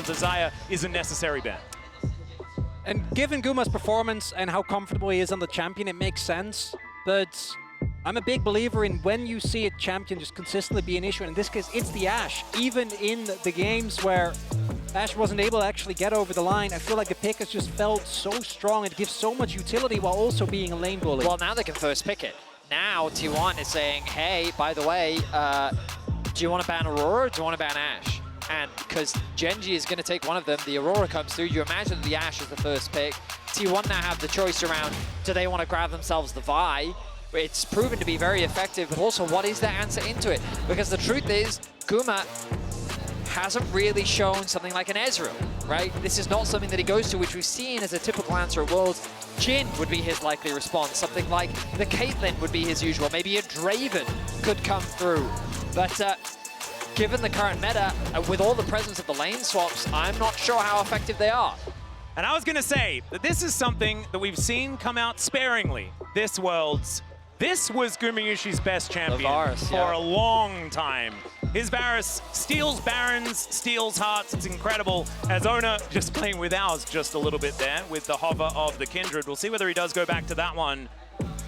Desire is a necessary ban. And given Guma's performance and how comfortable he is on the champion, it makes sense. But I'm a big believer in when you see a champion just consistently be an issue. And in this case, it's the Ashe. Even in the games where Ashe wasn't able to actually get over the line, I feel like the pick has just felt so strong. It gives so much utility while also being a lane bully. Well, now they can first pick it. Now T1 is saying, hey, by the way, do you want to ban Aurora or do you want to ban Ashe? And because Gen.G is going to take one of them, the Aurora comes through, you imagine the Ashe is the first pick. T1 now have the choice around, do they want to grab themselves the Vi? It's proven to be very effective, but also what is their answer into it? Because the truth is, Guma hasn't really shown something like an Ezreal, right? This is not something that he goes to, which we've seen as a typical answer at Worlds. Jhin would be his likely response. Something like the Caitlyn would be his usual. Maybe a Draven could come through. But given the current meta, with all the presence of the lane swaps, I'm not sure how effective they are. And I was going to say that this is something that we've seen come out sparingly this Worlds. This was Gumayusi's best champion Varus, for a long time. His Varus steals Barons, steals hearts. It's incredible. As Oner just playing with ours just a little bit there with the hover of the Kindred. We'll see whether he does go back to that one.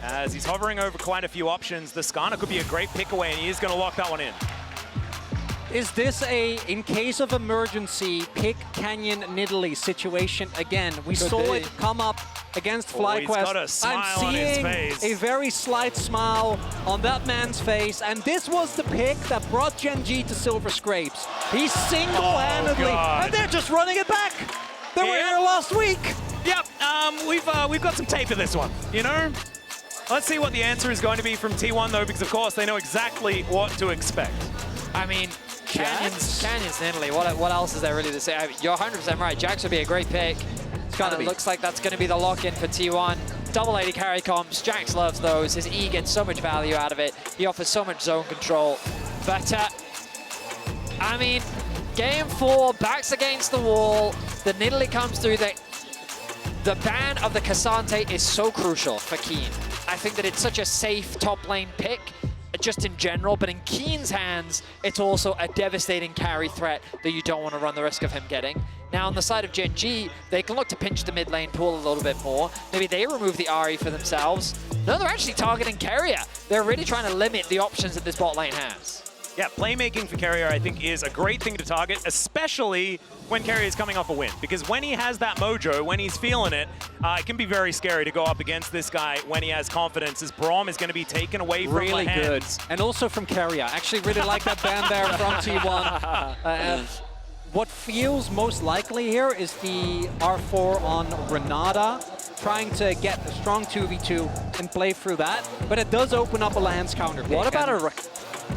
As he's hovering over quite a few options, the Skarner could be a great pick away, and he is going to lock that one in. Is this a, in case of emergency, pick Canyon Nidalee situation again? We saw it come up against FlyQuest. He's got a smile I'm on his seeing face. a very slight smile on that man's face, and this was the pick that brought Gen.G to Silver Scrapes. He single-handedly, and they're just running it back. They were here last week. Yep, we've got some tape of this one, you know? Let's see what the answer is going to be from T1 though, because of course they know exactly what to expect. I mean, Canyon's Nidalee. What else is there really to say? I mean, you're 100% right. Jax would be a great pick. It looks like that's going to be the lock-in for T1. Double 80 carry comps. Jax loves those. His E gets so much value out of it. He offers so much zone control. But, I mean, game 4, backs against the wall. The Nidalee comes through. The ban of the Cassante is so crucial for Kiin. I think that it's such a safe top lane pick, just in general, but in Kiin's hands, it's also a devastating carry threat that you don't want to run the risk of him getting. Now, on the side of Gen.G, they can look to pinch the mid lane pool a little bit more. Maybe they remove the Ahri for themselves. No, they're actually targeting Keria. They're really trying to limit the options that this bot lane has. Yeah, playmaking for Keria, I think, is a great thing to target, especially when Keria is coming off a win. Because when he has that mojo, when he's feeling it, it can be very scary to go up against this guy when he has confidence, as Braum is going to be taken away from Really Lehends. good. And also from Keria. Actually really like that ban there from T1. What feels most likely here is the R4 on Renata, trying to get a strong 2v2 and play through that. But it does open up a Lehends counter pick. What about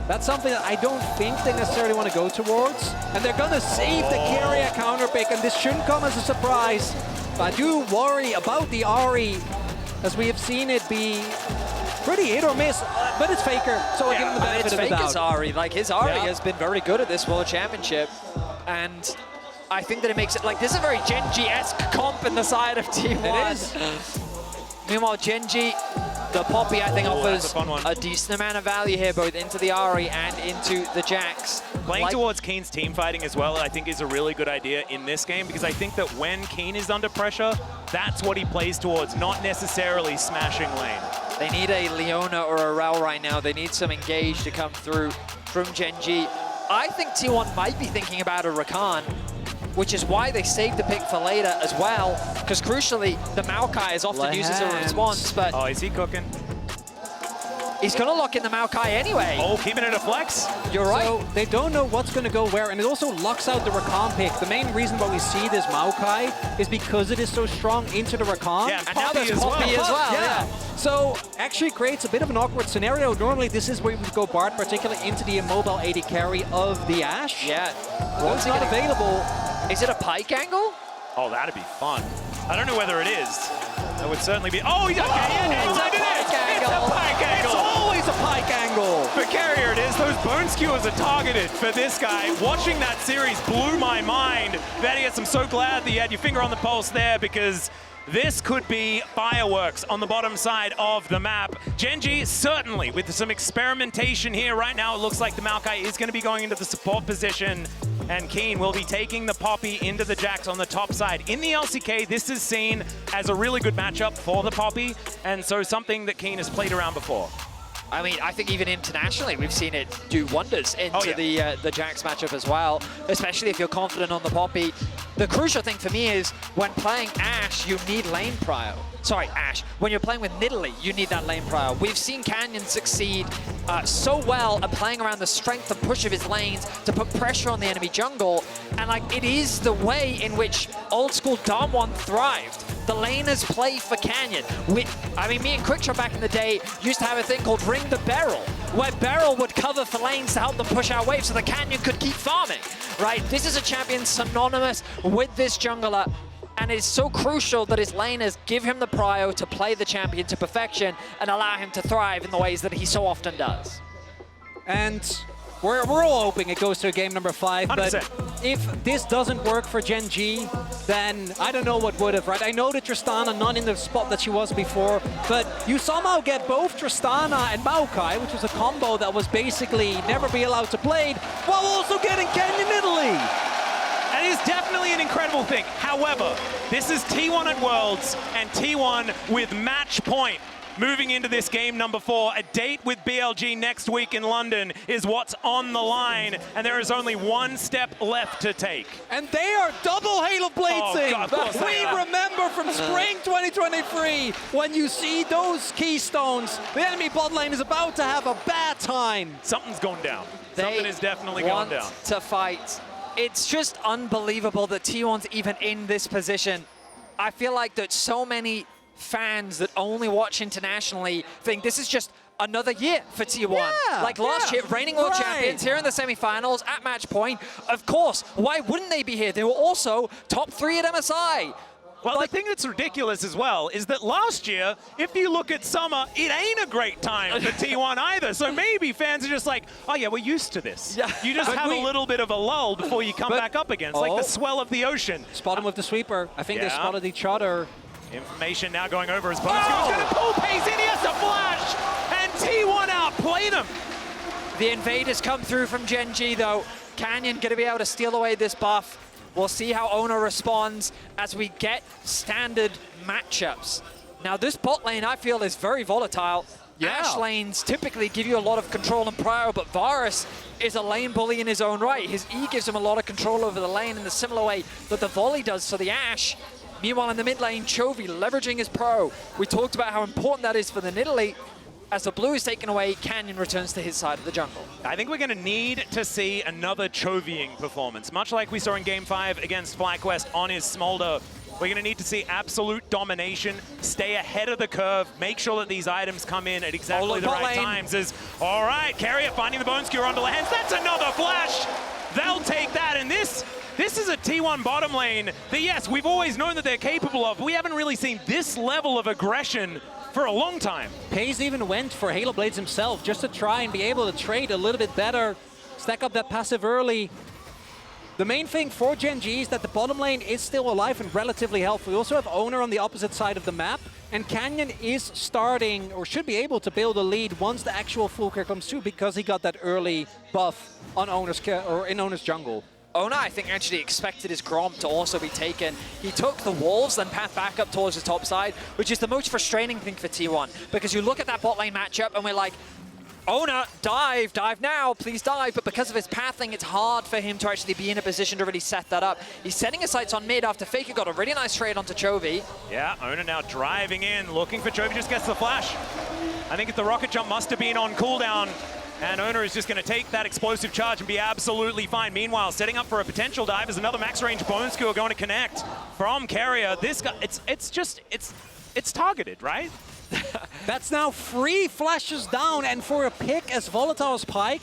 That's something that I don't think they necessarily want to go towards. And they're going to save the Keria counter pick, and this shouldn't come as a surprise. But I do worry about the Ahri, as we have seen it be pretty hit or miss, but it's Faker, so I'll give him the benefit of the doubt. It's Ahri. Like, his Ahri has been very good at this World Championship, and I think that it makes it, like, this is a very Gen.G-esque comp in the side of T1. It is. Meanwhile, Gen.G, the Poppy, I think, offers a decent amount of value here, both into the Ahri and into the Jax. Playing towards Kiin's team fighting as well, I think, is a really good idea in this game, because I think that when Kiin is under pressure, that's what he plays towards, not necessarily smashing lane. They need a Leona or a Rel right now. They need some engage to come through from Gen.G. I think T1 might be thinking about a Rakan, which is why they saved the pick for later as well, because crucially, the Maokai is often used as a response, but... Oh, is he cooking? He's going to lock in the Maokai anyway. Oh, keeping it a flex? You're right. So they don't know what's going to go where, and it also locks out the Rakan pick. The main reason why we see this Maokai is because it is so strong into the Rakan. Yeah, and now there's Poppy as well. Yeah. So actually creates a bit of an awkward scenario. Normally this is where we would go Bard, particularly into the immobile 80 carry of the Ashe. Yeah. It's not available. Is it a Pyke angle? Oh, that'd be fun. I don't know whether it is. That would certainly be... Oh, okay, yeah, it's a Pyke angle. It's a Pyke angle. It's always a Pyke angle. For Keria it is. Those bone skewers are targeted for this guy. Watching that series blew my mind. Vedius, I'm so glad that you had your finger on the pulse there, because this could be fireworks on the bottom side of the map. Gen.G certainly with some experimentation here. Right now it looks like the Maokai is going to be going into the support position. and Kiin will be taking the Poppy into the Jax on the top side. In the LCK, this is seen as a really good matchup for the Poppy, and so something that Kiin has played around before. I mean, I think even internationally, we've seen it do wonders into the Jax matchup as well, especially if you're confident on the Poppy. The crucial thing for me is when playing Ashe, you need lane prio. Sorry, Ashe. When you're playing with Nidalee, you need that lane prio. We've seen Canyon succeed so well at playing around the strength and push of his lanes to put pressure on the enemy jungle. And like, it is the way in which old school Damwon thrived. The laners play for Canyon. I mean, me and Quickshot back in the day used to have a thing called Ring the Beryl, where Beryl would cover for lanes to help them push out waves so the Canyon could keep farming, right? This is a champion synonymous with this jungler, and it's so crucial that his laners give him the prio to play the champion to perfection and allow him to thrive in the ways that he so often does. And we're all hoping it goes to game number 5, 100%. but if this doesn't work for Gen.G, then I don't know what would have, right? I know that Tristana not in the spot that she was before, but you somehow get both Tristana and Maokai, which was a combo that was basically never be allowed to play, while also getting Canyon Nidalee. That is definitely an incredible thing. However, this is T1 at Worlds, and T1 with match point. Moving into this game number 4, a date with BLG next week in London is what's on the line, and there is only one step left to take. And they are double Halo Bladesing. Oh, God, we remember from spring 2023, when you see those keystones, the enemy bot lane is about to have a bad time. Something's gone down. Something is definitely gone down. To fight. It's just unbelievable that T1's even in this position. I feel like that so many fans that only watch internationally think this is just another year for T1. Yeah, like last year, reigning world champions here in the semifinals at match point. Of course, why wouldn't they be here? They were also top 3 at MSI. Well, the thing that's ridiculous as well is that last year, if you look at summer, it ain't a great time for T1 either. So maybe fans are just like, oh yeah, we're used to this. Yeah. You just have a little bit of a lull before you come back up again. It's like the swell of the ocean. Spot him with the sweeper. I think they spotted each other. Information now going over as Bonus is going to pull Peyz in. He has to flash, and T1 outplay them. The invaders come through from Gen.G though. Canyon going to be able to steal away this buff. We'll see how Oner responds as we get standard matchups. Now this bot lane I feel is very volatile. Ashe lanes typically give you a lot of control and prio, but Varus is a lane bully in his own right. His E gives him a lot of control over the lane in the similar way that the volley does for the Ashe. Meanwhile in the mid lane, Chovy leveraging his pro. We talked about how important that is for the Nidalee. As the blue is taken away, Canyon returns to his side of the jungle. I think we're going to need to see another Chovying performance. Much like we saw in Game 5 against FlyQuest on his Smolder, we're going to need to see absolute domination, stay ahead of the curve, make sure that these items come in at exactly the right times. All right, Keria finding the Bone Skewer onto Lehends. That's another flash. They'll take that, and this is a T1 bottom lane that, yes, we've always known that they're capable of. We haven't really seen this level of aggression for a long time. Peyz even went for Halo Blades himself just to try and be able to trade a little bit better, stack up that passive early. The main thing for Gen.G is that the bottom lane is still alive and relatively healthy. We also have Oner on the opposite side of the map, and Canyon is starting, or should be able to build a lead once the actual full clear comes through because he got that early buff on in Oner's jungle. Oner, I think, actually expected his Grom to also be taken. He took the Wolves, then path back up towards the top side, which is the most frustrating thing for T1. Because you look at that bot lane matchup and we're like, Oner, dive now, please dive. But because of his pathing, it's hard for him to actually be in a position to really set that up. He's setting his sights on mid after Faker got a really nice trade onto Chovy. Yeah, Oner now driving in, looking for Chovy, just gets the flash. I think the rocket jump must have been on cooldown. And Oner is just going to take that explosive charge and be absolutely fine. Meanwhile, setting up for a potential dive is another max range Bone Skewer going to connect from Keria. This guy, it's targeted, right? That's now 3 flashes down, and for a pick as volatile as Pyke,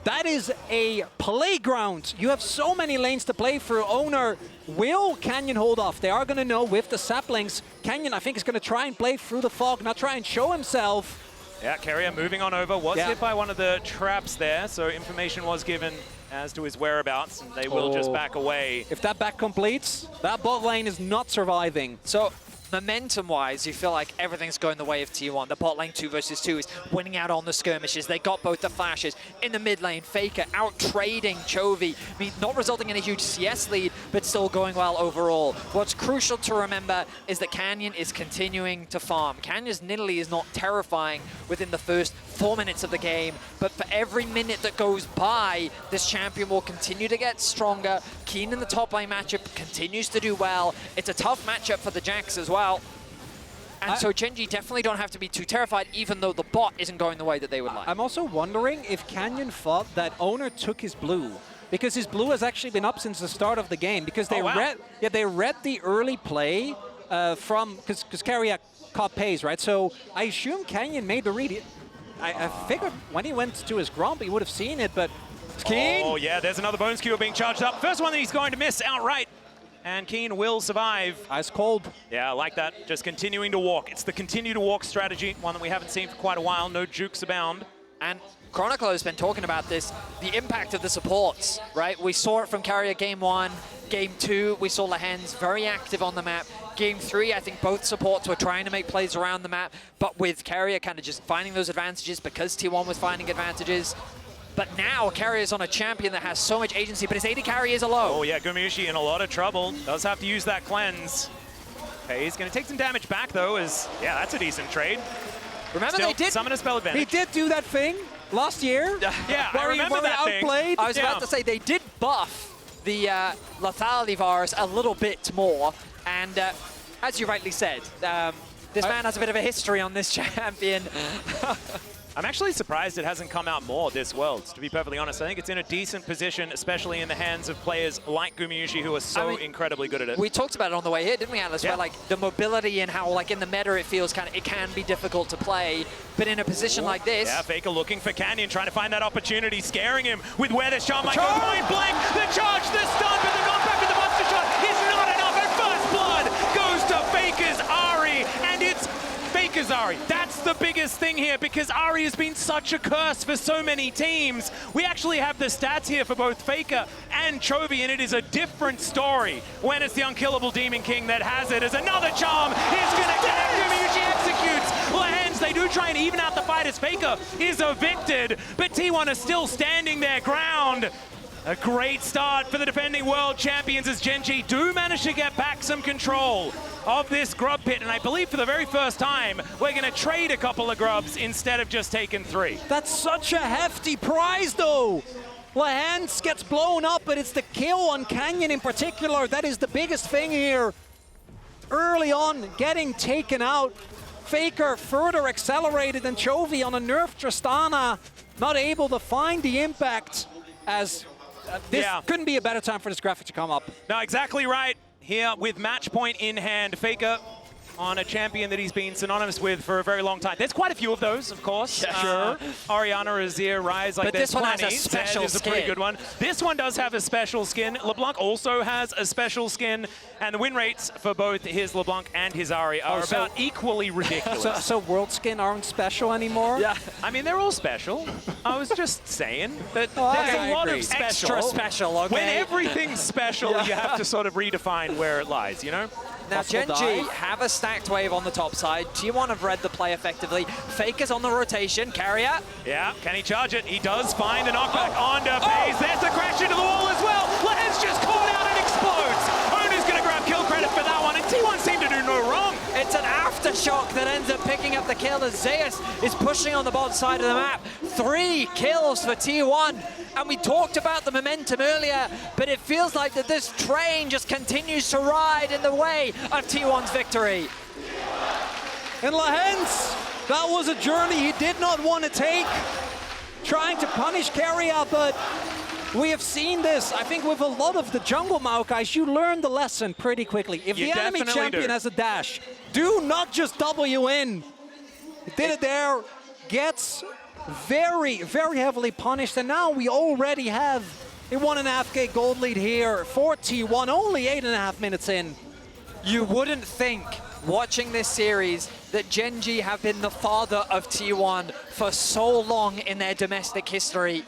that is a playground. You have so many lanes to play through. Oner, will Canyon hold off? They are going to know with the saplings. Canyon, I think, is going to try and play through the fog, not try and show himself. Yeah, Keria moving on over, was hit by one of the traps there, so information was given as to his whereabouts, and they will just back away. If that back completes, that bot lane is not surviving. So momentum-wise, you feel like everything's going the way of T1. The bot lane 2 versus 2 is winning out on the skirmishes. They got both the flashes. In the mid lane, Faker out-trading Chovy. I mean, not resulting in a huge CS lead, but still going well overall. What's crucial to remember is that Canyon is continuing to farm. Canyon's Nidalee is not terrifying within the first 4 minutes of the game, but for every minute that goes by, this champion will continue to get stronger. Kiin in the top lane matchup continues to do well. It's a tough matchup for the Jacks as well. And so Gen.G definitely don't have to be too terrified, even though the bot isn't going the way that they would like. I'm also wondering if Canyon thought that Oner took his blue, because his blue has actually been up since the start of the game, because they they read the early play from, because Keria caught Peyz, right? So I assume Canyon made the read. I figured when he went to his grump, he would have seen it, but Kiin. Oh yeah, there's another bone skewer being charged up. First one that he's going to miss outright. And Kiin will survive. Ice cold. Yeah, I like that. Just continuing to walk. It's the continue to walk strategy, one that we haven't seen for quite a while. No jukes abound. And Cronicler has been talking about this, the impact of the supports, right? We saw it from Keria game 1, game 2, we saw Lehends very active on the map. Game 3, I think both supports were trying to make plays around the map, but with Keria kind of just finding those advantages because T1 was finding advantages. But now Keria's on a champion that has so much agency, but his AD carry is a low. Oh yeah, Gumayusi in a lot of trouble. Does have to use that cleanse. Okay, he's going to take some damage back though, as, yeah, that's a decent trade. Remember Still, they did summon a spell advantage. He did do that thing last year. Yeah, I remember that outplayed. I was about to say they did buff the lethality Varus a little bit more, and as you rightly said, this man has a bit of a history on this champion. I'm actually surprised it hasn't come out more this Worlds, to be perfectly honest. I think it's in a decent position, especially in the hands of players like Gumayusi, who are so incredibly good at it. We talked about it on the way here, didn't we, Atlus? Yeah. Where, like, the mobility and how, like, in the meta it feels it can be difficult to play, but in a position like this... Yeah, Faker looking for Canyon, trying to find that opportunity, scaring him with where this shot might go. Point blank, the charge, the stun, but the knockback with the monster shot is not enough, and first blood goes to Faker's Ahri, and it's Faker's Ahri. That's the biggest thing here, because Ahri has been such a curse for so many teams. We actually have the stats here for both Faker and Chovy, and it is a different story when it's the unkillable Demon King that has it. As another charm is going to get Gumayusi executes. Lehends, they do try and even out the fight as Faker is evicted, but T1 is still standing their ground. A great start for the defending world champions as Gen.G do manage to get back some control of this grub pit, and I believe for the very first time we're going to trade a couple of grubs instead of just taking 3. That's such a hefty prize though. Lehends gets blown up, but it's the kill on Canyon in particular that is the biggest thing here. Early on, getting taken out. Faker further accelerated than Chovy on a nerf Tristana, not able to find the impact as this couldn't be a better time for this graphic to come up. No, exactly right. Here with match point in hand, Faker on a champion that he's been synonymous with for a very long time. There's quite a few of those, of course. Yeah, sure. Orianna, Azir, Rise, like but there's this one plenty. has a special Zed is a pretty good one. This one does have a special skin. LeBlanc also has a special skin, and the win rates for both his LeBlanc and his Ahri are about equally ridiculous. So world skin aren't special anymore? Yeah, I mean, they're all special. I was just saying that there's a lot of special. Extra special, okay? When everything's special, you have to sort of redefine where it lies, you know? Now, Gen.G have a stacked wave on the top side. T1 have read the play effectively. Faker's on the rotation. Keria. Yeah, can he charge it? He does find a knockback onto Peyz. There's the crash into the wall as well. Lehends just caught out and explodes. Oner's going to grab kill credit for that one, and T1 seem to do no wrong. It's an aftershock that ends up picking up the kill as Zeus is pushing on the bottom side of the map. 3 kills for T1. And we talked about the momentum earlier, but it feels like that this train just continues to ride in the way of T1's victory. And Lehends, that was a journey he did not want to take, trying to punish Keria, but we have seen this, I think, with a lot of the jungle Maokais. You learn the lesson pretty quickly. If the enemy champion has a dash, do not just W in. He did it there, gets very, very heavily punished, and now we already have a 1.5k gold lead here for T1, only 8.5 minutes in. You wouldn't think, watching this series, that Gen.G have been the father of T1 for so long in their domestic history,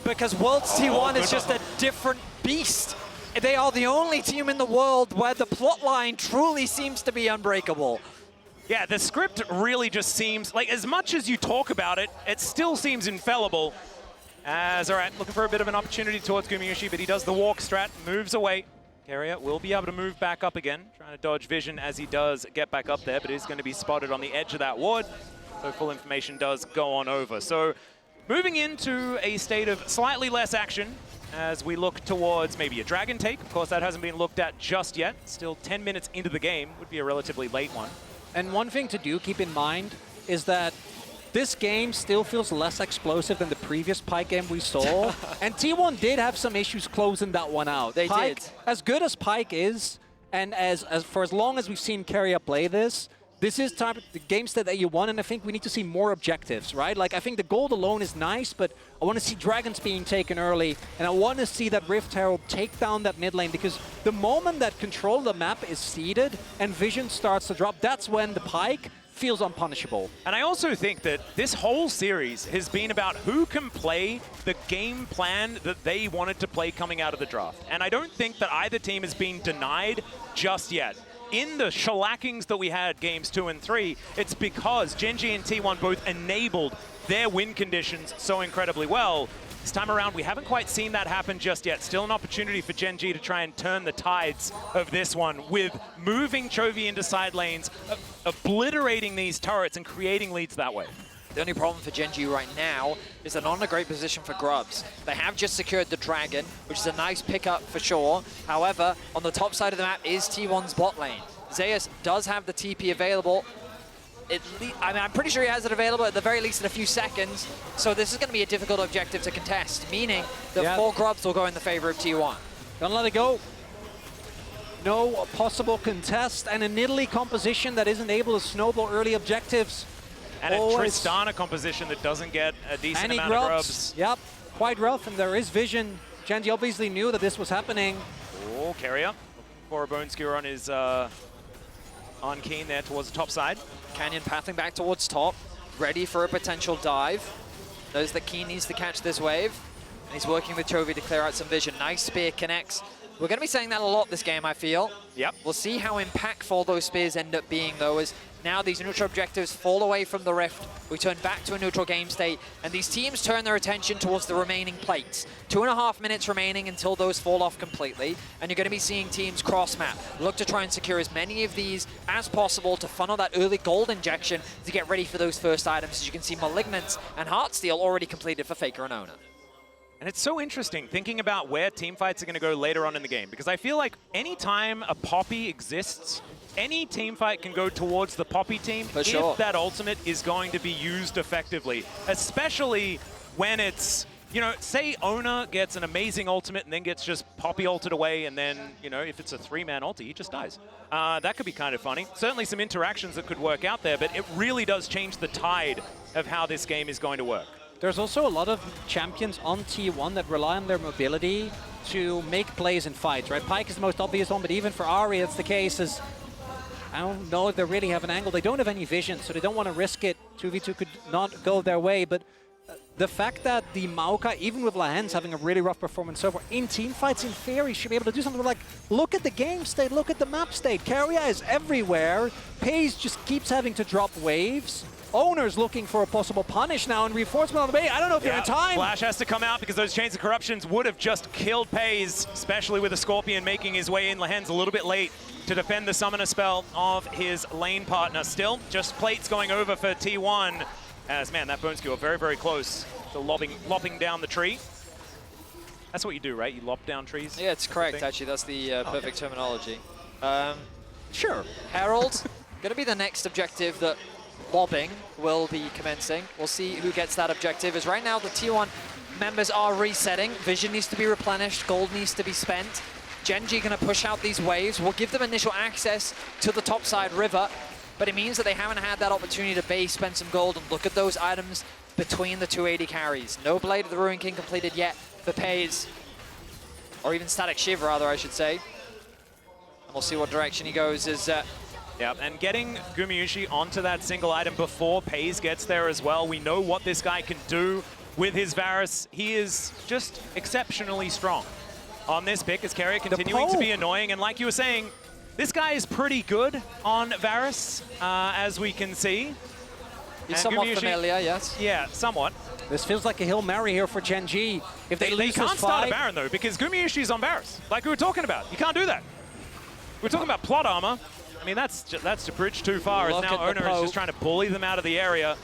because Worlds T1 is just a different beast. they are the only team in the world where the plot line truly seems to be unbreakable. Yeah, the script really just seems, like, as much as you talk about it, it still seems infallible. As, all right, looking for a bit of an opportunity towards Gumayusi, but he does the walk strat, moves away. Keria will be able to move back up again, trying to dodge vision as he does get back up there, but is going to be spotted on the edge of that ward. So full information does go on over. So moving into a state of slightly less action as we look towards maybe a dragon take. Of course, that hasn't been looked at just yet. Still 10 minutes into the game, would be a relatively late one. And one thing to do, keep in mind, is that this game still feels less explosive than the previous Pyke game we saw. And T1 did have some issues closing that one out. They Pyke, did. As good as Pyke is, and for as long as we've seen Keria play this is the game state that you want, and I think we need to see more objectives, right? Like, I think the gold alone is nice, but I want to see dragons being taken early, and I want to see that Rift Herald take down that mid lane, because the moment that control of the map is ceded and vision starts to drop, that's when the Pyke feels unpunishable. And I also think that this whole series has been about who can play the game plan that they wanted to play coming out of the draft. And I don't think that either team has been denied just yet. In the shellackings that we had games 2 and 3, it's because Gen.G and T1 both enabled their win conditions so incredibly well. This time around, we haven't quite seen that happen just yet. Still an opportunity for Gen.G to try and turn the tides of this one with moving Chovy into side lanes, obliterating these turrets and creating leads that way. The only problem for Gen.G right now is they're not in a great position for grubs. They have just secured the dragon, which is a nice pickup for sure. However, on the top side of the map is T1's bot lane. Zeus does have the TP available. I'm pretty sure he has it available at the very least in a few seconds. So this is going to be a difficult objective to contest, meaning that 4 grubs will go in the favor of T1. Don't let it go. No possible contest, and a Nidalee composition that isn't able to snowball early objectives. And a Tristana composition that doesn't get a decent amount of grubs. Yep, quite rough, and there is vision. Gen.G obviously knew that this was happening. Oh, Keria for a bone skewer on his on Kiin there towards the top side. Canyon pathing back towards top, ready for a potential dive. Knows that Kiin needs to catch this wave, and he's working with Chovy to clear out some vision. Nice spear connects. We're going to be saying that a lot this game, I feel. Yep. We'll see how impactful those spears end up being, though, as now these neutral objectives fall away from the Rift. We turn back to a neutral game state, and these teams turn their attention towards the remaining plates. 2.5 minutes remaining until those fall off completely, and you're going to be seeing teams cross-map. Look to try and secure as many of these as possible to funnel that early gold injection to get ready for those first items. As you can see, Malignance and Heartsteel already completed for Faker and Oner. And it's so interesting thinking about where team fights are going to go later on in the game, because I feel like anytime a Poppy exists, any team fight can go towards the Poppy team if that ultimate is going to be used effectively, especially when it's, you know, say Oner gets an amazing ultimate and then gets just Poppy ulted away, and then, you know, if it's a 3-man ulti, he just dies. That could be kind of funny. Certainly some interactions that could work out there, but it really does change the tide of how this game is going to work. There's also a lot of champions on T1 that rely on their mobility to make plays in fights, right? Pyke is the most obvious one, but even for Ahri, it's the case is, I don't know if they really have an angle. They don't have any vision, so they don't want to risk it. 2v2 could not go their way, but the fact that the Maokai, even with Lehends having a really rough performance so far, in team fights, in theory, should be able to do something like, look at the game state, look at the map state. Keria is everywhere. Peyz just keeps having to drop waves. Oner's looking for a possible punish now, and reinforcement on the bay. I don't know if they're in time. Flash has to come out because those chains of corruptions would have just killed Peyz, especially with a Scorpion making his way in. Lehends a little bit late to defend the summoner spell of his lane partner. Still, just plates going over for T1. As, man, that bone skewer very, very close to lopping down the tree. That's what you do, right? You lop down trees? Yeah, it's correct, actually. That's the perfect terminology. Sure. Herald, going to be the next objective that lobbing will be commencing. We'll see who gets that objective, as right now the T1 members are resetting. Vision needs to be replenished, gold needs to be spent. Gen.G going to push out these waves. We'll give them initial access to the topside river, but it means that they haven't had that opportunity to base, spend some gold, and look at those items between the 280 carries. No Blade of the Ruin King completed yet for Peyz, or even Static Shiv rather, I should say. And we'll see what direction he goes as yeah, and getting Gumayusi onto that single item before Peyz gets there as well. We know what this guy can do with his Varus. He is just exceptionally strong. on this pick as Keria continuing to be annoying. And like you were saying, this guy is pretty good on Varus, as we can see. He's somewhat familiar, yes. Yeah, somewhat. This feels like a Hail Mary here for Gen.G. If they lose can't this start fight, a Baron, though, because Gumayusi's on Varus, like we were talking about. You can't do that. We're talking about plot armor. I mean, that's to bridge too far, as now Oner is just trying to bully them out of the area.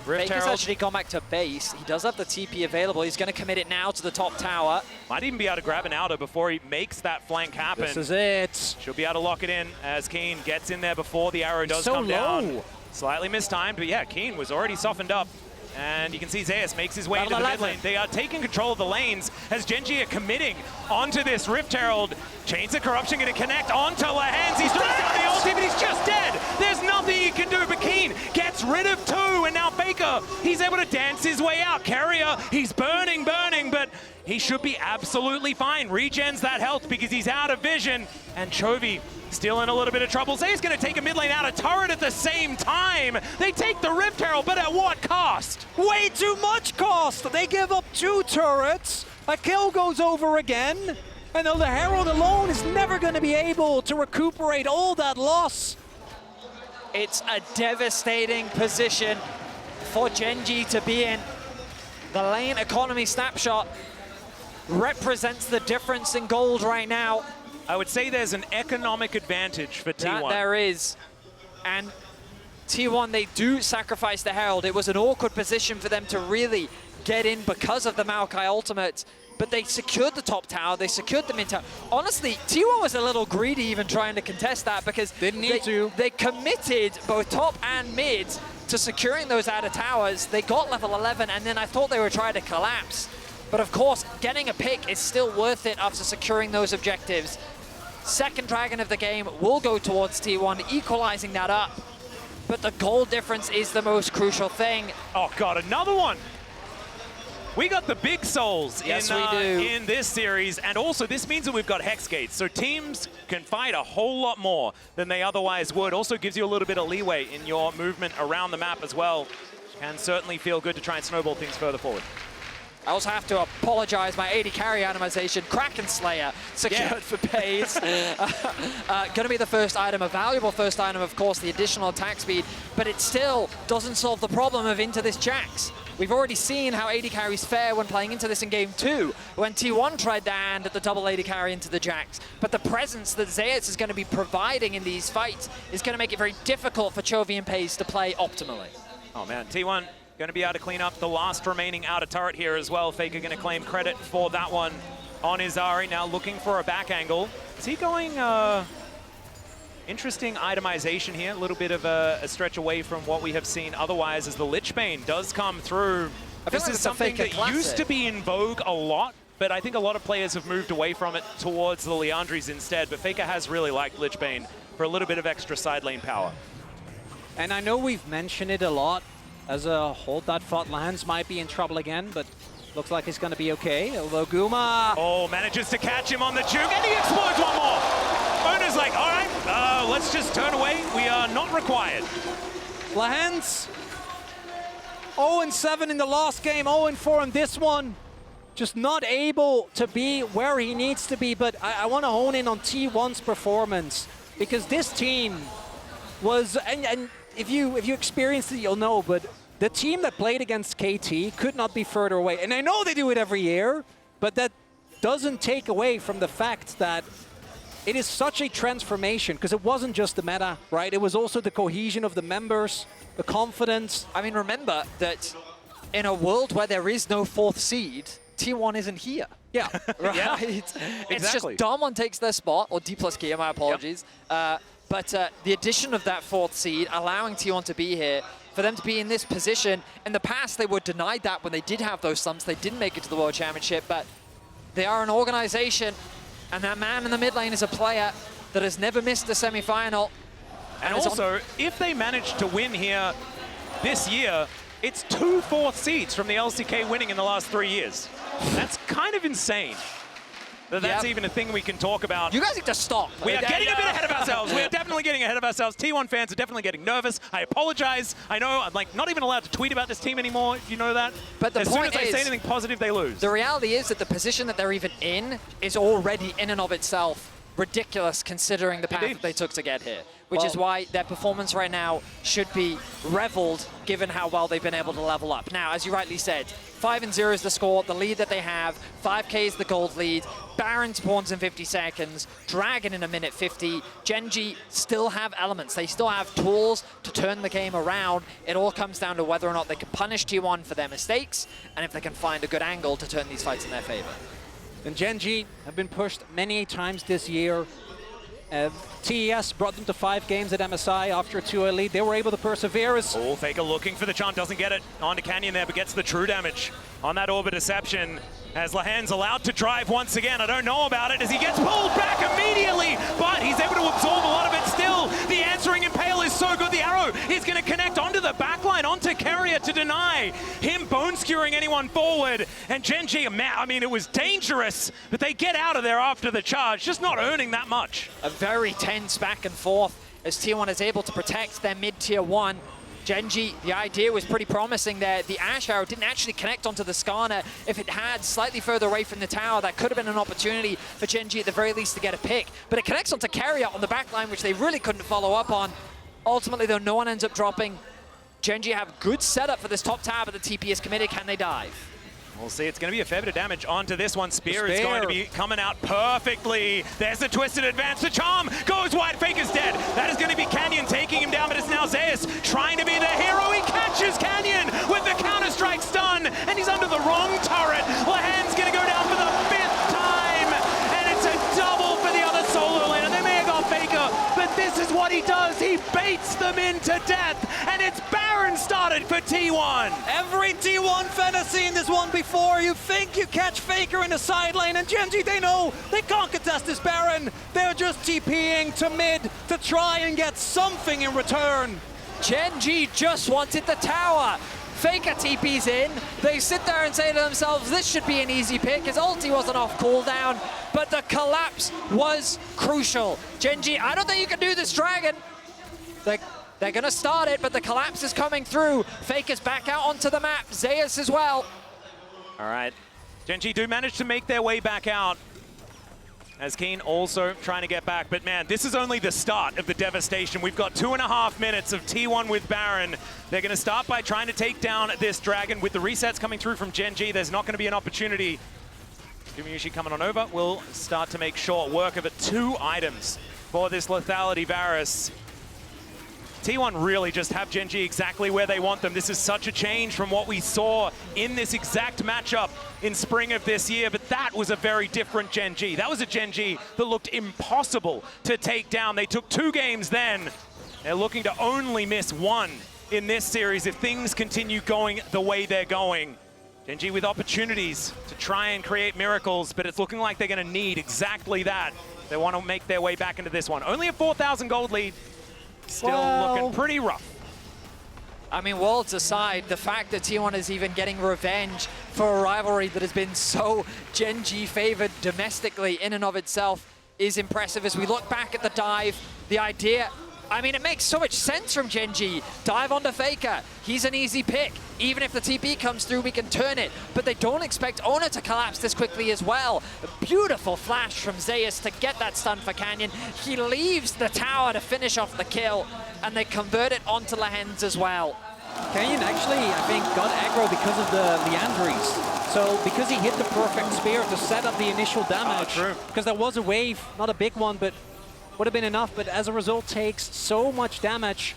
Peyz has actually gone back to base. He does have the TP available. He's going to commit it now to the top tower. Might even be able to grab an outer before he makes that flank happen. This is it. She'll be able to lock it in as Kiin gets in there before the arrow does come down. Slightly mistimed, but yeah, Kiin was already softened up. And you can see Zeus makes his way into the mid lane. They are taking control of the lanes as Gen.G are committing onto this Rift Herald. Chains of Corruption going to connect onto Lehends. He's throwing down the ulti, but he's just dead. There's nothing he can do, but Kiin gets rid of two, and now Pyke, he's able to dance his way out. Keria, he's burning, but he should be absolutely fine. Regens that health because he's out of vision, and Chovy still in a little bit of trouble. Zay's going to take a mid lane out of turret at the same time. They take the Rift Herald, but at what cost? Way too much cost. They give up 2 turrets. A kill goes over again. And the Herald alone is never going to be able to recuperate all that loss. It's a devastating position for Gen.G to be in. The lane economy snapshot represents the difference in gold right now. I would say there's an economic advantage for T1. That there is. And T1, they do sacrifice the Herald. It was an awkward position for them to really get in because of the Maokai ultimate. But they secured the top tower, they secured the mid tower. Honestly, T1 was a little greedy even trying to contest that because they committed both top and mid to securing those outer towers. They got level 11, and then I thought they were trying to collapse. But of course, getting a pick is still worth it after securing those objectives. Second dragon of the game will go towards T1, equalizing that up. But the goal difference is the most crucial thing. Oh God, another one! We got the big souls in this series, and also this means that we've got Hex Gates, so teams can fight a whole lot more than they otherwise would. Also gives you a little bit of leeway in your movement around the map as well. Can certainly feel good to try and snowball things further forward. I also have to apologize, my 80 carry animation, Kraken Slayer, secured for Peyz. Going to be the first item, a valuable first item, of course, the additional attack speed, but it still doesn't solve the problem of into this Jax. We've already seen how 80 carries fare when playing into this in game 2, when T1 tried their hand at the double 80 carry into the Jax. But the presence that Zeus is going to be providing in these fights is going to make it very difficult for Chovy and Peyz to play optimally. Oh man, T1 going to be able to clean up the last remaining outer turret here as well. Faker going to claim credit for that one on his Ahri. Now looking for a back angle. Is he going... Interesting itemization here, a little bit of a stretch away from what we have seen otherwise as the Lichbane does come through. This is something that used to be in vogue a lot, but I think a lot of players have moved away from it towards the Liandry's instead, but Faker has really liked Lichbane for a little bit of extra side lane power. And I know we've mentioned it a lot as a hold that thought Lehends might be in trouble again, but looks like he's going to be okay, although Guma... Oh, manages to catch him on the juke, and he explodes one more! Oner's like, all right, let's just turn away. We are not required. Lehends, 0-7 in the last game, 0-4 in this one. Just not able to be where he needs to be, but I want to hone in on T1's performance, because this team was, and if you experienced it, you'll know, but the team that played against KT could not be further away. And I know they do it every year, but that doesn't take away from the fact that it is such a transformation, because it wasn't just the meta, right? It was also the cohesion of the members, the confidence. I mean, remember that in a world where there is no 4th seed, T1 isn't here. Yeah. Right? Yeah, It's exactly. just Dom1 takes their spot, or D plus Kia, my apologies. Yep. But the addition of that 4th seed, allowing T1 to be here, for them to be in this position. In the past, they were denied that when they did have those slumps. They didn't make it to the World Championship, but they are an organization, and that man in the mid lane is a player that has never missed a semi-final. And also, if they manage to win here this year, it's 2 4th seeds from the LCK winning in the last 3 years. That's kind of insane. That's even a thing we can talk about. You guys need to stop. We are getting a bit ahead of ourselves. We are definitely getting ahead of ourselves. T1 fans are definitely getting nervous. I apologize. I know I'm like not even allowed to tweet about this team anymore, if you know that. But the as soon point as I is, say anything positive, they lose. The reality is that the position that they're even in is already in and of itself ridiculous considering the path that they took to get here. Which is why their performance right now should be reveled given how well they've been able to level up. Now, as you rightly said, 5-0 is the score, the lead that they have, 5K is the gold lead, Baron spawns in 50 seconds, Dragon in 1:50. Gen.G still have elements. They still have tools to turn the game around. It all comes down to whether or not they can punish T1 for their mistakes and if they can find a good angle to turn these fights in their favor. And Gen.G have been pushed many times this year. TES brought them to 5 games at MSI after a 2-0 lead. They were able to persevere. Oh, Faker looking for the charm, doesn't get it. On to Canyon there, but gets the true damage on that Orbit Deception. As Lehends allowed to drive once again. I don't know about it as he gets pulled back immediately, but he's able to absorb a lot of it still. The answering Impale is so good. The arrow is going to connect onto the backline, onto Keria to deny him bone skewering anyone forward. And Gen.G, I mean, it was dangerous, but they get out of there after the charge, just not earning that much. A very tense back and forth as T1 is able to protect their mid-tier 1. Gen.G, the idea was pretty promising there. The Ashe arrow didn't actually connect onto the Skarner. If it had slightly further away from the tower, that could have been an opportunity for Gen.G at the very least to get a pick. But it connects onto Keria on the back line, which they really couldn't follow up on. Ultimately, though, no one ends up dropping. Gen.G have good setup for this top tower, but the TP is committed. Can they dive? We'll see. It's going to be a fair bit of damage onto this one. Spear is going to be coming out perfectly. There's a twisted advance. The charm goes wide. Faker's dead. That is going to be Canyon taking him down, but it's now Zeus trying to be the hero. He catches Canyon with the counter-strike stun, and he's under the wrong turret. Lehends going to go down for the 5th time, and it's a double for the other solo laner. They may have got Faker, but this is what he does. He baits them into death, and it's Baron started for T1. Every T1 fan has seen this one before. You think you catch Faker in the side lane, and Gen.G, they know they can't contest this Baron. They're just TPing to mid to try and get something in return. Gen.G just wanted the tower. Faker TP's in. They sit there and say to themselves, this should be an easy pick. His ulti wasn't off cooldown, but the collapse was crucial. Gen.G, I don't think you can do this Dragon. They're going to start it, but the collapse is coming through. Faker's back out onto the map. Zeus as well. All right. Gen.G do manage to make their way back out. As Kiin also trying to get back. But man, this is only the start of the devastation. We've got 2.5 minutes of T1 with Baron. They're going to start by trying to take down this Dragon. With the resets coming through from Gen.G, there's not going to be an opportunity. Gumayusi coming on over will start to make short work of it. 2 items for this lethality Varus. T1 really just have Gen.G exactly where they want them. This is such a change from what we saw in this exact matchup in spring of this year, but that was a very different Gen.G. That was a Gen.G that looked impossible to take down. They took 2 games then. They're looking to only miss 1 in this series if things continue going the way they're going. Gen.G with opportunities to try and create miracles, but it's looking like they're going to need exactly that. They want to make their way back into this one. Only a 4,000 gold lead. Still looking pretty rough. I mean, worlds aside, the fact that T1 is even getting revenge for a rivalry that has been so Gen.G favored domestically in and of itself is impressive. As we look back at the dive, the idea, I mean, it makes so much sense from Gen.G. Dive onto Faker. He's an easy pick. Even if the TP comes through, we can turn it. But they don't expect Oner to collapse this quickly as well. A beautiful flash from Zeus to get that stun for Canyon. He leaves the tower to finish off the kill, and they convert it onto Lehends as well. Canyon actually, I think, got aggro because of the Leandries. So because he hit the perfect spear to set up the initial damage, because there was a wave, not a big one, but would have been enough, but as a result takes so much damage.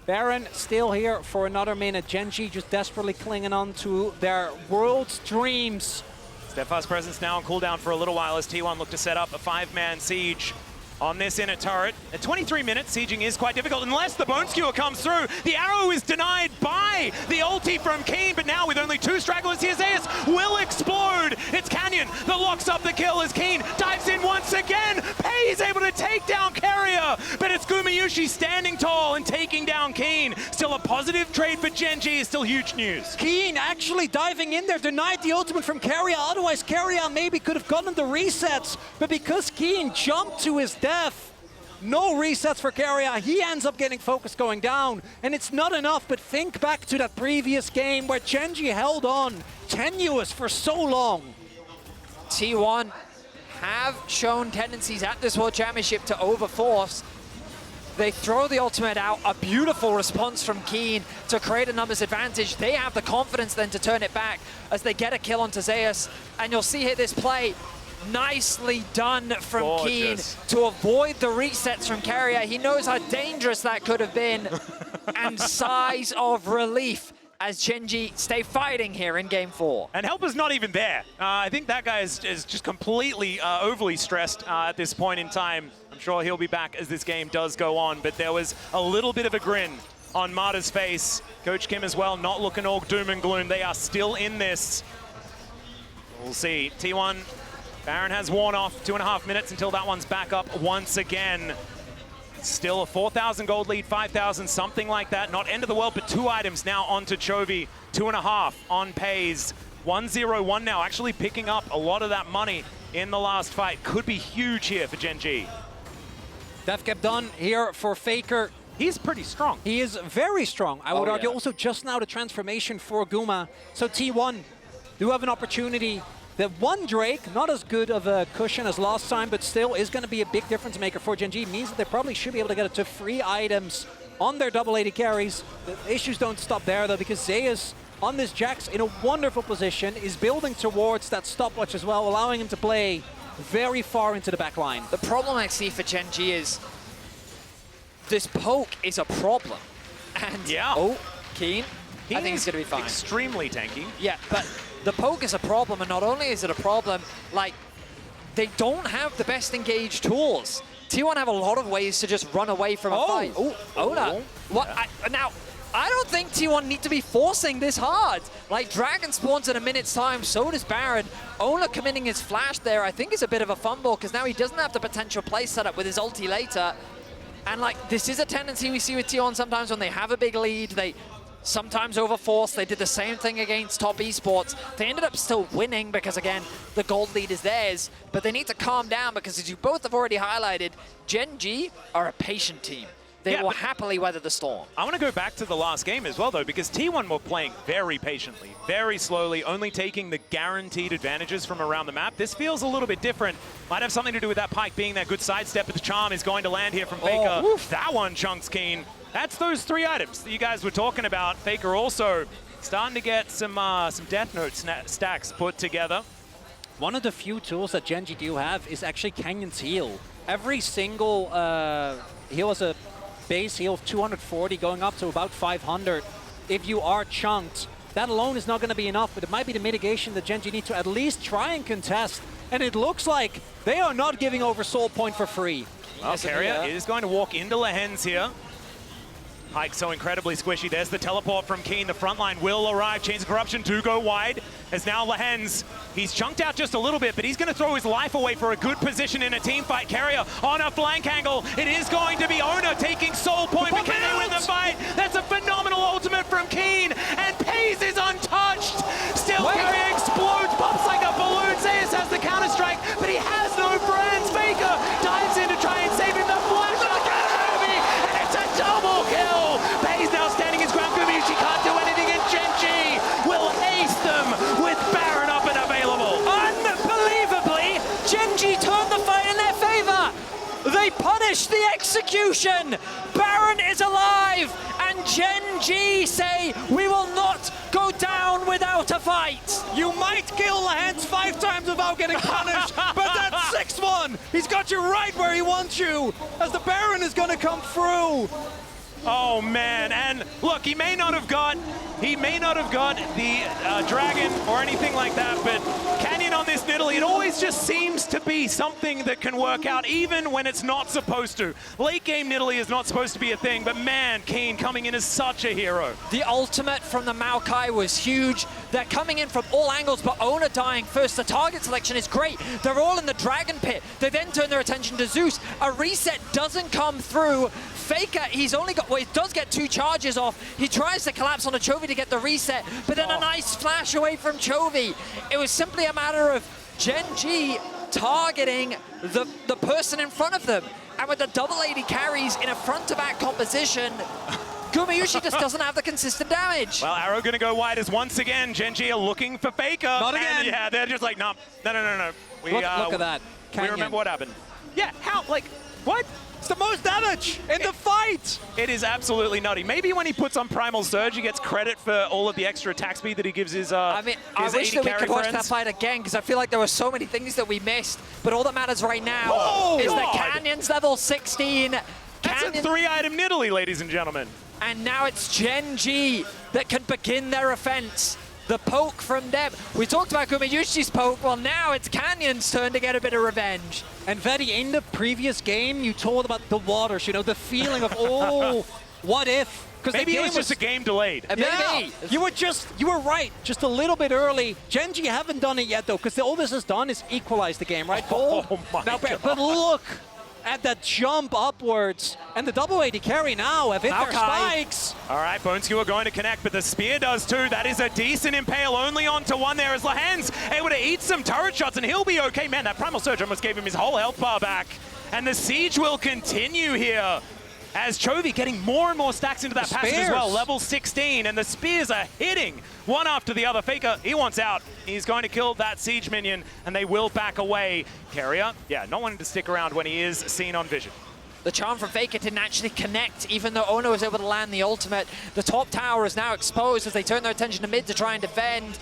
Baron still here for another minute. Gen.G just desperately clinging on to their world's dreams. Steadfast presence now on cooldown for a little while as T1 look to set up a 5-man siege on this inner turret. At 23 minutes, sieging is quite difficult unless the Bone Skewer comes through. The arrow is denied by the ulti from Kiin, but now with only 2 stragglers here, Zeus will explode. It's Canyon that locks up the kill as Kiin dives in once again. Peyz able to take down Keria, but it's Gumayusi standing tall and taking down Kiin. Still a positive trade for Gen.G is still huge news. Kiin actually diving in there, denied the ultimate from Keria. Otherwise, Keria maybe could have gotten the resets, but because Kiin jumped to his death, no resets for Keria. He ends up getting focus going down, and it's not enough, but think back to that previous game where Gen.G held on tenuous for so long. T1 have shown tendencies at this World Championship to overforce. They throw the ultimate out, a beautiful response from Kiin to create a numbers advantage. They have the confidence then to turn it back as they get a kill onto Zeus. And you'll see here this play, nicely done from Gorgeous. Kiin to avoid the resets from Keria. He knows how dangerous that could have been. And sighs of relief as Gen.G stay fighting here in Game 4. And Helper's not even there. I think that guy is just completely overly stressed at this point in time. I'm sure he'll be back as this game does go on, but there was a little bit of a grin on Marta's face. Coach Kim as well, not looking all doom and gloom. They are still in this. We'll see. T1, Baron has worn off. 2.5 minutes until that one's back up once again. Still a 4,000 gold lead, 5,000, something like that. Not end of the world, but 2 items now onto Chovy. 2.5 on Peyz. 1-0-1 now, actually picking up a lot of that money in the last fight. Could be huge here for Gen.G. Death kept done here for Faker. He's pretty strong. He is very strong. I would argue also just now the transformation for Guma. So T1 do have an opportunity. The one Drake, not as good of a cushion as last time, but still is going to be a big difference maker for Gen.G. Means that they probably should be able to get it to 3 items on their double AD carries. The issues don't stop there though, because Zeus on this Jax in a wonderful position is building towards that stopwatch as well, allowing him to play very far into the back line. The problem I see for Gen.G is this poke is a problem. And Kiin, I think it's going to be fine. Extremely tanky. Yeah, but the poke is a problem, and not only is it a problem, like, they don't have the best engaged tools. T1 have a lot of ways to just run away from a fight. Oner. What? Now, I don't think T1 need to be forcing this hard. Like, Dragon spawns in a minute's time, so does Baron. Oner committing his flash there, I think is a bit of a fumble, because now he doesn't have the potential play setup with his ulti later. And, like, this is a tendency we see with T1 sometimes when they have a big lead. They sometimes overforce. They did the same thing against top eSports. They ended up still winning because, again, the gold lead is theirs. But they need to calm down because, as you both have already highlighted, Gen.G are a patient team. They will happily weather the storm. I want to go back to the last game as well, though, because T1 were playing very patiently, very slowly, only taking the guaranteed advantages from around the map. This feels a little bit different. Might have something to do with that Pyke being that good sidestep, but the charm is going to land here from Faker. That one chunks Kiin. That's those 3 items that you guys were talking about. Faker also starting to get some Death Note stacks put together. One of the few tools that Gen.G do have is actually Canyon's heal. Every single heal has a base heal of 240 going up to about 500. If you are chunked, that alone is not going to be enough, but it might be the mitigation that Gen.G need to at least try and contest. And it looks like they are not giving over Soul Point for free. Well, Keria is going to walk into Lehends here. Pyke so incredibly squishy. There's the teleport from Kiin. The front line will arrive. Chains of Corruption do go wide. As now Lehends, he's chunked out just a little bit, but he's going to throw his life away for a good position in a team fight. Keria on a flank angle. It is going to be Oner taking Soul Point, but can they win the fight? That's a phenomenal ultimate from Kiin, and Peyz is untouched. Still, Keria explodes, pops like a balloon. Zeus has the counter-strike, but he has no friends. Faker dives in to try and save him. The flash on Chovy, and it's a double kill. Peyz now standing his ground. Gumayusi can't do anything, and Gen.G will ace them with Baron up and available. Unbelievably, Gen.G turned the fight in their favor. They punished the execution. Baron is alive, and Gen.G say, we will not go down without a fight. You might kill Lehends 5 times without getting punished, but that 6th one, he's got you right where he wants you, as the Baron is going to come through. Oh man, and look, he may not have got the dragon or anything like that, but Canyon on this Nidalee, it always just seems to be something that can work out even when it's not supposed to. Late game Nidalee is not supposed to be a thing, but man, Kiin coming in as such a hero. The ultimate from the Maokai was huge. They're coming in from all angles, but Oner dying first. The target selection is great. They're all in the dragon pit. They then turn their attention to Zeus. A reset doesn't come through. Faker, he's only got, well, he does get 2 charges off. He tries to collapse on a Chovy to get the reset, but then a nice flash away from Chovy. It was simply a matter of Gen.G targeting the person in front of them. And with the double AD carries in a front-to-back composition, Gumayusi just doesn't have the consistent damage. Well, Arrow gonna go wide as once again, Gen.G are looking for Faker. Not again. And yeah, they're just like, no. Look at that. We remember what happened. Yeah, how, like, what? It's the most damage in the fight. It is absolutely nutty. Maybe when he puts on Primal Surge, he gets credit for all of the extra attack speed that he gives his I mean, I his wish AD that we carry could watch friends. that fight again, because I feel like there were so many things that we missed. But all that matters right now is that Canyon's level 16. That's a 3-item Nidalee, ladies and gentlemen. And now it's Gen.G that can begin their offense. The poke from them. We talked about Gumayusi's poke. Well, now it's Canyon's turn to get a bit of revenge. And Vedi, in the previous game, you told about the waters, you know, the feeling of, oh, what if? Because maybe it was just a game delayed. Yeah, you were right, just a little bit early. Gen.G haven't done it yet, though, because all this has done is equalize the game, right? Oh my God. But look at that jump upwards, and the double AD carry now have hit their spikes. All right, Bone Skewer going to connect, but the spear does too. That is a decent impale, only onto one there as Lehends able to eat some turret shots, and he'll be okay. Man, that Primal Surge almost gave him his whole health bar back. And the siege will continue here, as Chovy getting more and more stacks into that passive as well. Level 16, and the spears are hitting one after the other. Faker, he wants out. He's going to kill that siege minion, and they will back away. Keria, yeah, not wanting to stick around when he is seen on vision. The charm from Faker didn't actually connect, even though Oner was able to land the ultimate. The top tower is now exposed as they turn their attention to mid to try and defend.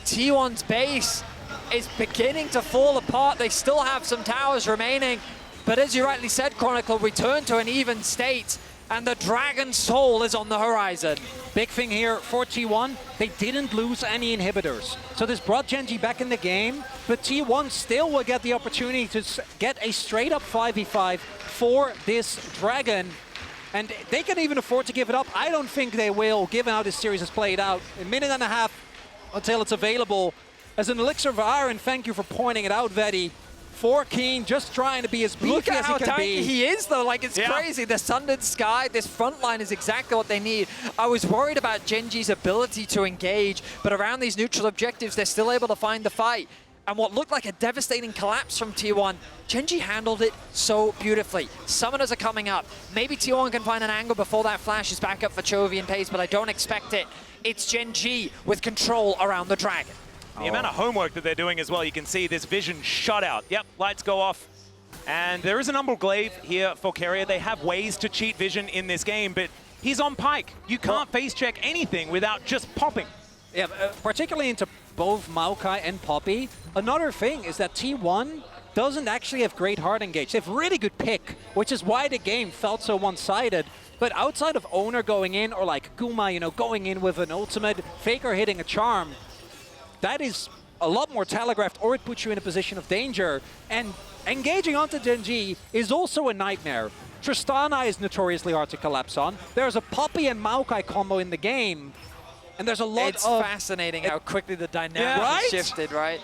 T1's base is beginning to fall apart. They still have some towers remaining. But as you rightly said, Cronicler, return to an even state, and the Dragon Soul is on the horizon. Big thing here for T1, they didn't lose any inhibitors. So this brought Gen.G back in the game, but T1 still will get the opportunity to get a straight-up 5v5 for this Dragon. And they can even afford to give it up. I don't think they will, given how this series has played out. A minute and a half until it's available. As an Elixir of Iron, thank you for pointing it out, Vedi. For Kiin, just trying to be as beefy as he can be. Look at how tanky he is, though. Like, it's crazy. The Sundered Sky, this front line is exactly what they need. I was worried about Gen.G's ability to engage, but around these neutral objectives, they're still able to find the fight. And what looked like a devastating collapse from T1, Gen.G handled it so beautifully. Summoners are coming up. Maybe T1 can find an angle before that flash is back up for Chovy and Peyz, but I don't expect it. It's Gen.G with control around the Dragon. The amount of homework that they're doing as well, you can see this vision shutout. Yep, lights go off. And there is an Umbral Glaive here for Keria. They have ways to cheat vision in this game, but he's on Pyke. You can't face check anything without just popping. Yeah, particularly into both Maokai and Poppy. Another thing is that T1 doesn't actually have great hard engage. They have really good pick, which is why the game felt so one-sided. But outside of Oner going in, or like Guma, you know, going in with an ultimate, Faker hitting a charm, that is a lot more telegraphed, or it puts you in a position of danger. And engaging onto Gen.G is also a nightmare. Tristana is notoriously hard to collapse on. There's a Poppy and Maokai combo in the game. And there's a lot It's fascinating how quickly the dynamic shifted, right?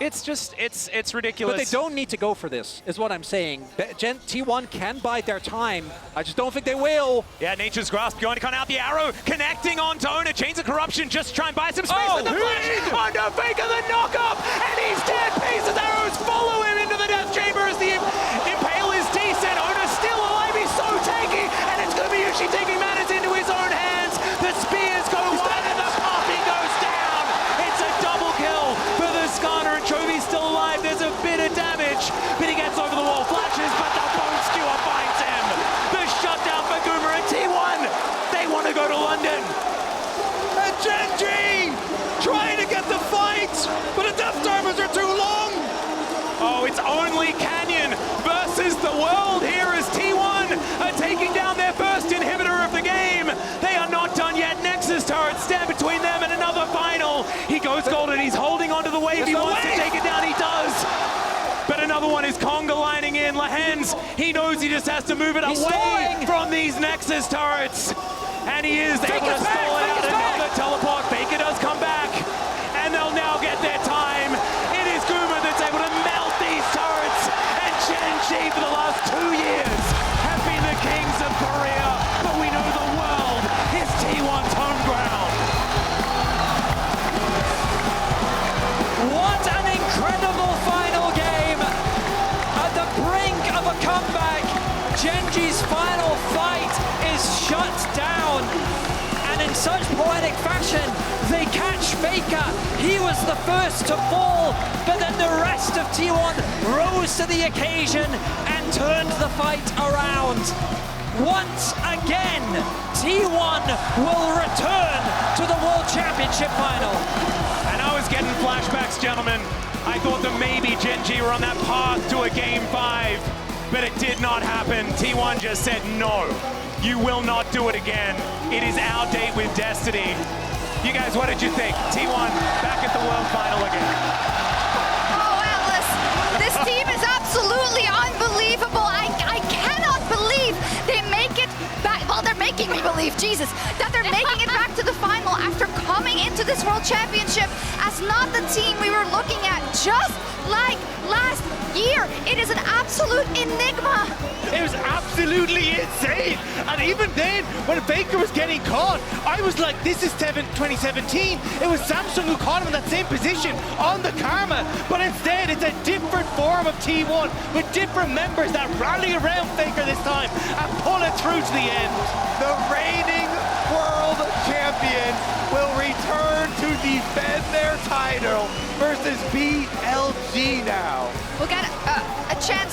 It's just, it's ridiculous. But they don't need to go for this, is what I'm saying. T1 can bide their time. I just don't think they will. Yeah, Nature's Grasp going to come out the arrow, connecting on Oner. Chains of Corruption just try and buy some space with the flash. Onto Faker, the knock-up, and he's dead. Peyz's arrows follow him into the death chamber as the impale is decent. Oner's still alive, he's so tanky, and it's Gumayusi taking matters into his own hands. The spears go wide and the Poppy goes down. It's a double kill for the Skarner, and Chovy's still alive. There's a bit of damage, but he gets over the wall, flashes, but the Bone Skewer finds him. The shutdown for Guma and T1. They want to go to London. And Gen.G trying to get the fight, but the death timers are too long. Oh, it's only Canyon versus wins. He knows he just has to move it He's away stalling. from these Nexus turrets. And he is able to Faker's back, stall it out. Faker's back. Another teleport. Faker does come back. And they'll now get their time. It is Guma that's able to melt these turrets. And Gen.G for the last 2 years have been the kings of Korea. But we know the world is T1's home ground. What an incredible final game! At the brink of a comeback, Gen.G's final fight is shut down. And in such poetic fashion, they catch Faker. He was the first to fall, but then the rest of T1 rose to the occasion and turned the fight around. Once again, T1 will return to the World Championship final. And I was getting flashbacks, gentlemen. I thought that maybe Gen.G were on that path to a Game 5, but it did not happen. T1 just said, no, you will not do it again. It is our date with Destiny. You guys, what did you think? T1 back at the World Final again. Oh, Atlas, this team is absolutely unbelievable. I cannot believe they make it back. Well, they're making me believe, Jesus, that they're making it back to the final after coming into this World Championship as not the team we were looking at, just like last year. It is an absolute enigma. It was absolutely insane. And even then, when Faker was getting caught, I was like, this is 2017. It was Samsung who caught him in that same position on the Karma. But instead, it's a different form of T1 with different members that rally around Faker this time and pull it through to the end. The reigning world champion will return to defend their title versus BLG now. We'll get a chance